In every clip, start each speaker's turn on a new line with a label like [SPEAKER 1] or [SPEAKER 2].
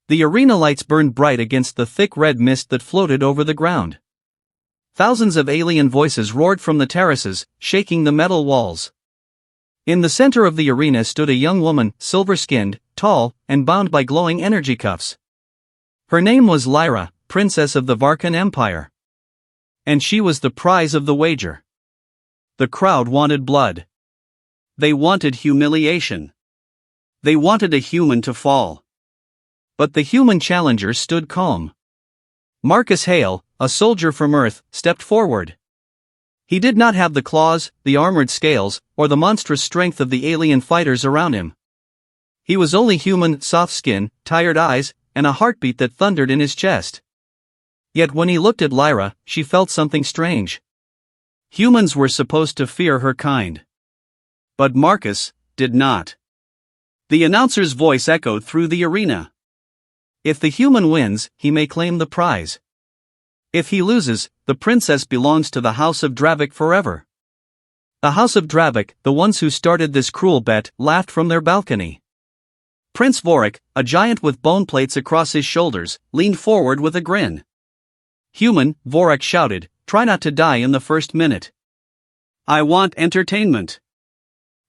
[SPEAKER 1] The arena lights burned bright against the thick red mist that floated over the ground. Thousands of alien voices roared from the terraces, shaking the metal walls. In the center of the arena stood a young woman, silver-skinned, tall, and bound by glowing energy cuffs. Her name was Lyra, princess of the Varkan Empire. And she was the prize of the wager. The crowd wanted blood. They wanted humiliation. They wanted a human to fall. But the human challenger stood calm. Marcus Hale, a soldier from Earth, stepped forward. He did not have the claws, the armored scales, or the monstrous strength of the alien fighters around him. He was only human, soft skin, tired eyes, and a heartbeat that thundered in his chest. Yet when he looked at Lyra, she felt something strange. Humans were supposed to fear her kind. But Marcus did not. The announcer's voice echoed through the arena. If the human wins, he may claim the prize. If he loses, the princess belongs to the House of Dravik forever. The House of Dravik, the ones who started this cruel bet, laughed from their balcony. Prince Vorik, a giant with bone plates across his shoulders, leaned forward with a grin. Human, Vorik shouted, try not to die in the first minute. I want entertainment.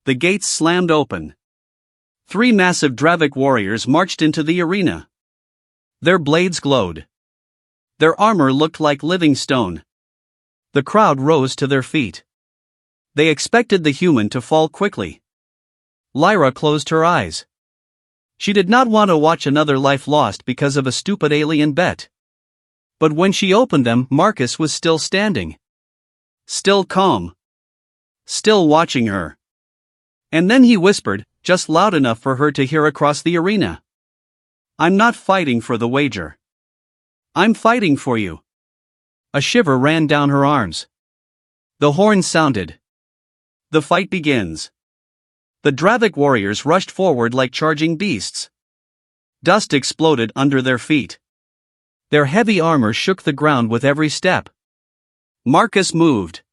[SPEAKER 1] The gates slammed open. 3 massive Dravik warriors marched into the arena. Their blades glowed. Their armor looked like living stone. The crowd rose to their feet. They expected the human to fall quickly. Lyra closed her eyes. She did not want to watch another life lost because of a stupid alien bet. But when she opened them, Marcus was still standing. Still calm. Still watching her. And then he whispered, just loud enough for her to hear across the arena. I'm not fighting for the wager. I'm fighting for you. A shiver ran down her arms. The horns sounded. The fight begins. The Dravik warriors rushed forward like charging beasts. Dust exploded under their feet. Their heavy armor shook the ground with every step. Marcus moved.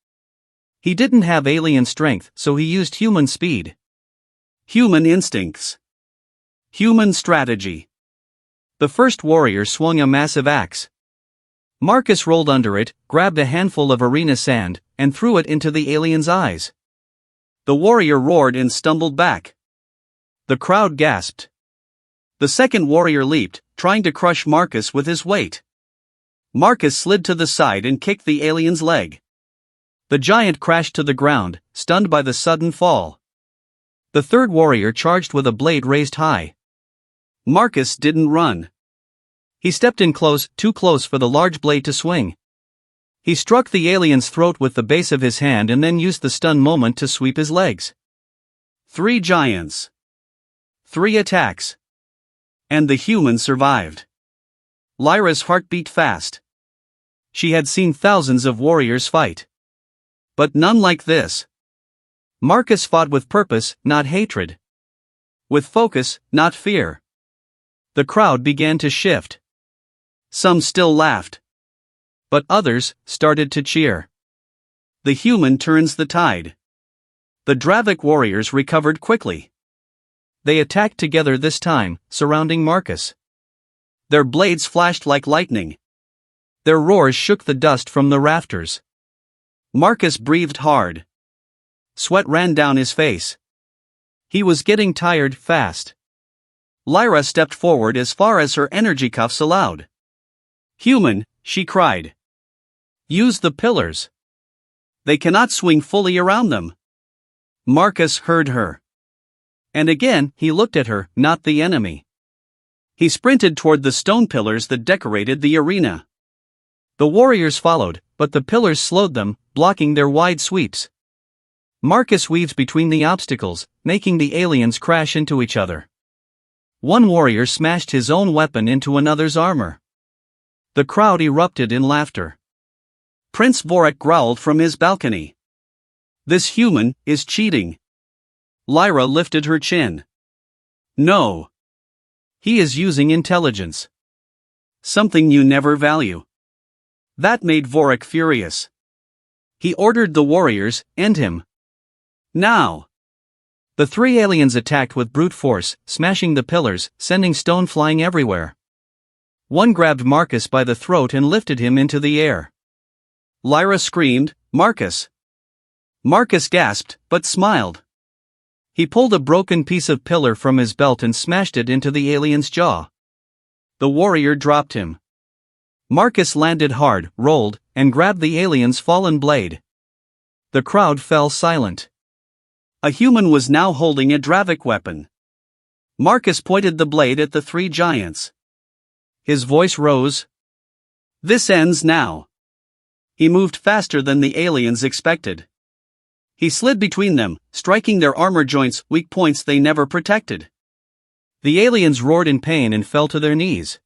[SPEAKER 1] He didn't have alien strength, so he used human speed. Human instincts. Human strategy. The first warrior swung a massive axe. Marcus rolled under it, grabbed a handful of arena sand, and threw it into the alien's eyes. The warrior roared and stumbled back. The crowd gasped. The second warrior leaped, trying to crush Marcus with his weight. Marcus slid to the side and kicked the alien's leg. The giant crashed to the ground, stunned by the sudden fall. The third warrior charged with a blade raised high. Marcus didn't run. He stepped in close, too close for the large blade to swing. He struck the alien's throat with the base of his hand and then used the stun moment to sweep his legs. 3 giants. 3 attacks. And the human survived. Lyra's heart beat fast. She had seen thousands of warriors fight. But none like this. Marcus fought with purpose, not hatred. With focus, not fear. The crowd began to shift. Some still laughed. But others started to cheer. The human turns the tide. The Dravik warriors recovered quickly. They attacked together this time, surrounding Marcus. Their blades flashed like lightning. Their roars shook the dust from the rafters. Marcus breathed hard. Sweat ran down his face. He was getting tired fast. Lyra stepped forward as far as her energy cuffs allowed. Human, she cried. Use the pillars. They cannot swing fully around them. Marcus heard her. And again, he looked at her, not the enemy. He sprinted toward the stone pillars that decorated the arena. The warriors followed, but the pillars slowed them, blocking their wide sweeps. Marcus weaved between the obstacles, making the aliens crash into each other. One warrior smashed his own weapon into another's armor. The crowd erupted in laughter. Prince Vorik growled from his balcony. This human is cheating. Lyra lifted her chin. No. He is using intelligence. Something you never value. That made Vorik furious. He ordered the warriors, end him. Now. The 3 aliens attacked with brute force, smashing the pillars, sending stone flying everywhere. One grabbed Marcus by the throat and lifted him into the air. Lyra screamed, "Marcus!" Marcus gasped, but smiled. He pulled a broken piece of pillar from his belt and smashed it into the alien's jaw. The warrior dropped him. Marcus landed hard, rolled, and grabbed the alien's fallen blade. The crowd fell silent. A human was now holding a Dravik weapon. Marcus pointed the blade at the three giants. His voice rose. "This ends now." He moved faster than the aliens expected. He slid between them, striking their armor joints, weak points they never protected. The aliens roared in pain and fell to their knees.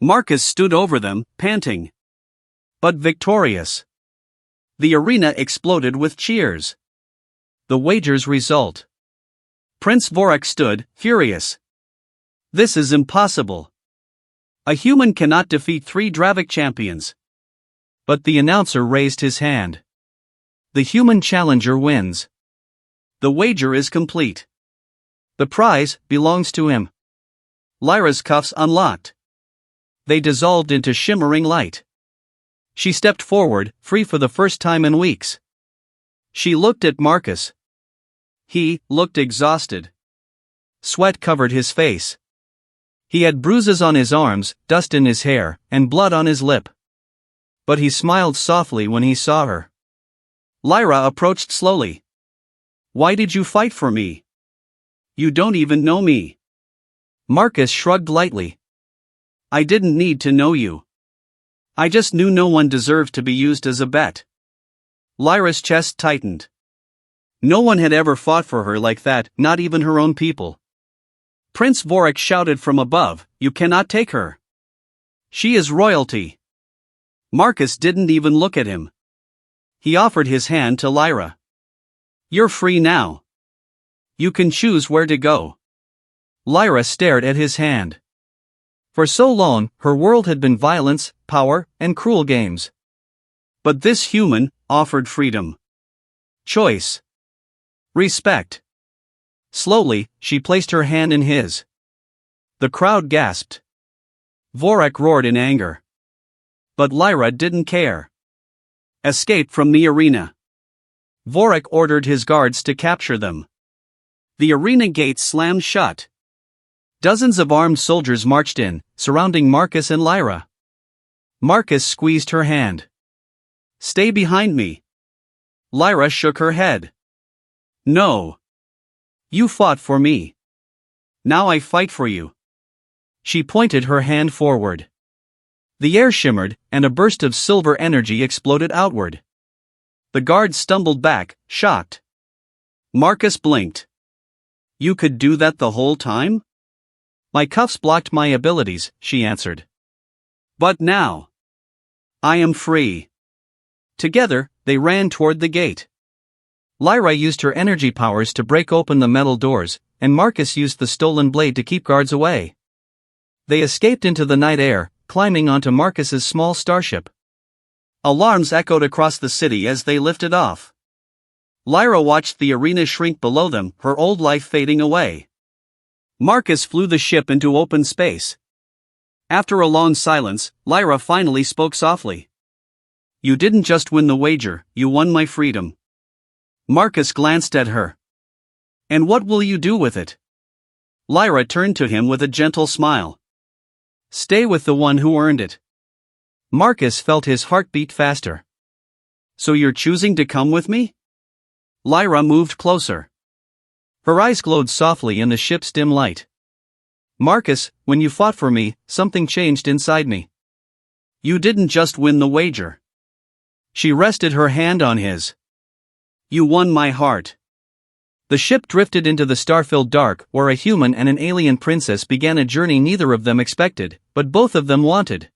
[SPEAKER 1] Marcus stood over them, panting, but victorious. The arena exploded with cheers. The wager's result. Prince Vorak stood, furious. "This is impossible. A human cannot defeat 3 Dravik champions." But the announcer raised his hand. "The human challenger wins. The wager is complete. The prize belongs to him." Lyra's cuffs unlocked. They dissolved into shimmering light. She stepped forward, free for the first time in weeks. She looked at Marcus. He looked exhausted. Sweat covered his face. He had bruises on his arms, dust in his hair, and blood on his lip. But he smiled softly when he saw her. Lyra approached slowly. "Why did you fight for me? You don't even know me." Marcus shrugged lightly. "I didn't need to know you. I just knew no one deserved to be used as a bet." Lyra's chest tightened. No one had ever fought for her like that, not even her own people. Prince Vorak shouted from above, "You cannot take her. She is royalty." Marcus didn't even look at him. He offered his hand to Lyra. "You're free now. You can choose where to go." Lyra stared at his hand. For so long, her world had been violence, power, and cruel games. But this human offered freedom. Choice. Respect. Slowly, she placed her hand in his. The crowd gasped. Vorak roared in anger. But Lyra didn't care. Escape from the arena. Vorak ordered his guards to capture them. The arena gates slammed shut. Dozens of armed soldiers marched in, surrounding Marcus and Lyra. Marcus squeezed her hand. "Stay behind me." Lyra shook her head. "No. You fought for me. Now I fight for you." She pointed her hand forward. The air shimmered, and a burst of silver energy exploded outward. The guards stumbled back, shocked. Marcus blinked. "You could do that the whole time?" "My cuffs blocked my abilities," she answered. "But now, I am free." Together, they ran toward the gate. Lyra used her energy powers to break open the metal doors, and Marcus used the stolen blade to keep guards away. They escaped into the night air, climbing onto Marcus's small starship. Alarms echoed across the city as they lifted off. Lyra watched the arena shrink below them, her old life fading away. Marcus flew the ship into open space. After a long silence, Lyra finally spoke softly. "You didn't just win the wager, you won my freedom." Marcus glanced at her. "And what will you do with it?" Lyra turned to him with a gentle smile. "Stay with the one who earned it." Marcus felt his heart beat faster. "So you're choosing to come with me?" Lyra moved closer. Her eyes glowed softly in the ship's dim light. "Marcus, when you fought for me, something changed inside me. You didn't just win the wager." She rested her hand on his. "You won my heart." The ship drifted into the star-filled dark, where a human and an alien princess began a journey neither of them expected, but both of them wanted.